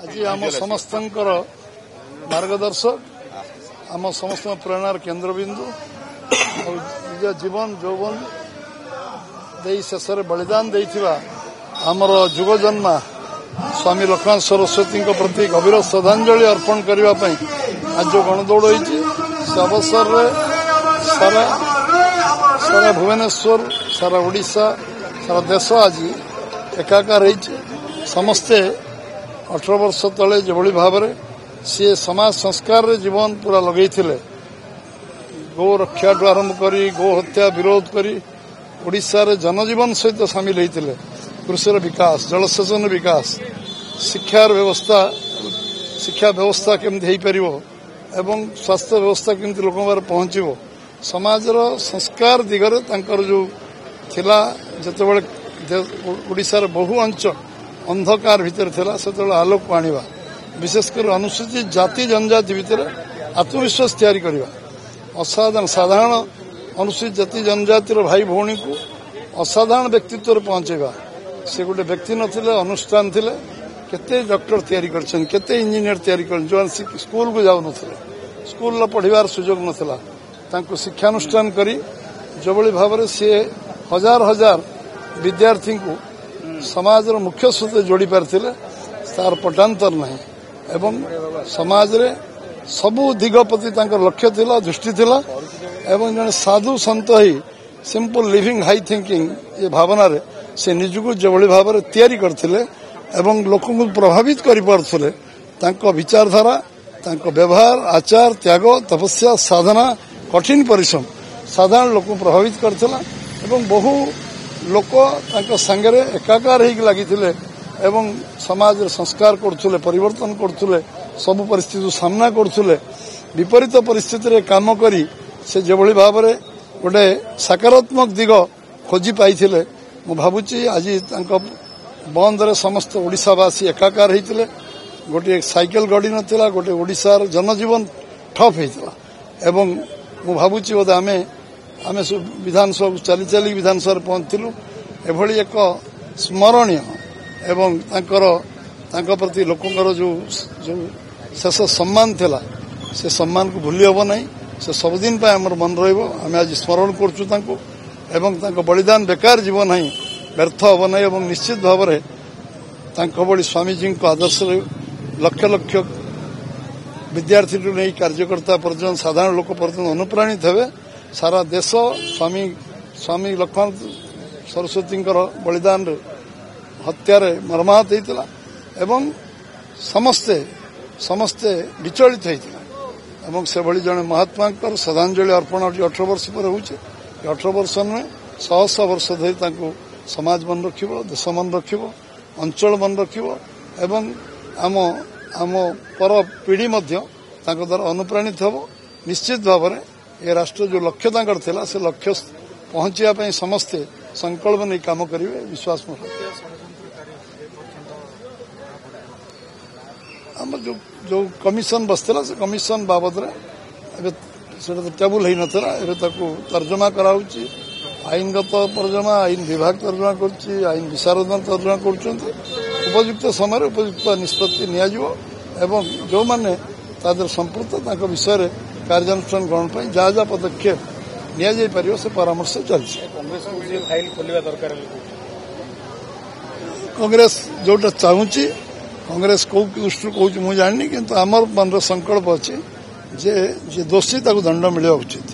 आज आम समस्त मार्गदर्शक आम समस्त प्रेरणार केन्द्रबिंदु निज जीवन यौवन शेष बलिदान देथिबा आमर जुगजन्मा स्वामी लक्ष्मण सरस्वती प्रति गभीर श्रद्धांजलि अर्पण करने आज जो गणदौड़ होती से अवसर में सारा भुवनेश्वर सारा ओडिशा सारा देश आज एकाकार समस्ते 18 वर्ष तले जो भाव में सी समाज संस्कार रे जीवन पूरा लगे गो रक्षा आरंभ करी गो हत्या विरोध करी ओडिशा रे जनजीवन सहित सामिल होते कृषि विकास जलसेचन विकास शिक्षा व्यवस्था केमती हो पार एवं स्वास्थ्य व्यवस्था केमती लोक पहुंचब समाजर संस्कार दिगरे तांकर जो थिला जेतेबेले ओडिशार बहु अंचल अंधकार भितर थिला सेतेबेले आलोक आनिबा विशेषकर अनुसूचित जाति जनजाति भितर आत्मविश्वास तैयारी करवा साधारण अनुसूचित जाति जनजातिर भाई भौणी को असाधारण व्यक्तित्व पहुंचेगा से गोटे व्यक्ति नथिले अनुष्ठान थिले केते डॉक्टर तैयारी करछन केते इंजीनियर तैयारी करछन जो स्कूल को जाउ नथिले स्कूल ला पढ़िबार सुयोग नथिला तांको शिक्षानुष्ठान करी जो भाव में सी हजार हजार विद्यार्थी को समाज मुख्य स्रोत जोड़ी पारिथिले तार पटांतर नहीं एवं समाज रे सबु दिग प्रति लक्ष्य थिला दृष्टि थिला एवं जने साधु संत ही सिंपल लिविंग हाई थिंकिंग ये भावना रे से निजको जो भाव में तैयारी करथिले एवं लोक को प्रभावित करि पारथुले तांको विचारधारा तांको व्यवहार आचार त्याग तपस्या साधना कठिन परिश्रम साधारण लोक प्रभावित करथिला एवं बहु लोक तांको संगे एकाकार होगी लगिथिले एवं समाज संस्कार करथुले परिवर्तन करथुले सब परिस्थिति सामना करथुले विपरीत परिस्थिति रे काम करी से जो भाव में गोटे सकारात्मक दिग खोजी पाइथिले मु भाबुची आज तांको बंद रे समस्त ओडिशावासी एकाकार होते गोटे साइकेल गड़ी नथिला गोटे ओडिशार जनजीवन ठप होता एवं मु भाबुची बोधे आमे विधानसभा चली चली विधानसभा पहुंचलु एभली एक स्मरणीय एवं तांको प्रति लोकंकर जो शेष सम्मान थिला से सम्मान को भूली हम नहीं से सबुदिन आमर मन रहिबो आमे आज स्मरण करछु तांको एवं तांको बलिदान बेकार जीवन नहीं व्यर्थ हम नहीं एवं निश्चित भाव में तांको बड़ी स्वामीजी को आदर्श लक्ष लक्ष विद्यार्थी नहीं कार्यकर्ता पर्यटन साधारण लोक पर्यटन अनुप्राणित हे सारा देश स्वामी लक्ष्मण सरस्वती बलिदान हत्यार मर्माहत होता एवं समस्ते विचलित होता एवं से भली जड़े महात्मा श्रद्धांजलि अर्पण 18 वर्ष पर हो 18 वर्ष में 100 वर्ष धरी समाज मन रखिबो देश मन रखिबो अंचल मन रखिबो एवं आम पर पीढ़ी मध्य तांको द्वारा अनुप्राणित हबो निश्चित भाव में ये राष्ट्र जो लक्ष्य तांकर थिला से लक्ष्य पहुंचिया पई समस्ते संकल्प नहीं काम करिवे विश्वास में आम जो कमिशन बसला से कमिशन बाबद रे से टेबुल ही नथला एबे ताको तर्जमा कराउची आईनगत तर्जमा आईन विभाग तर्जमा करछि आईन विशारद तर्जमा करछन्ति उपयुक्त समय उपयुक्त निष्पत्ति नियाजिवो एवं जो माने तादर संपृक्त ताको विषय रे कार्यानुष्ठान ग्रहण पई जा पदक्षेप निया जाई परियो से परामर्श चलछि कांग्रेस को जे फाइल खोलिबा दरकार कांग्रेस जोटा चाहूची कांग्रेस को दृष्टि कहूँ मुझे जाननी किंतु आमर मन संकल्प अच्छे जे दोषी ताको दंड मिलवा उचित।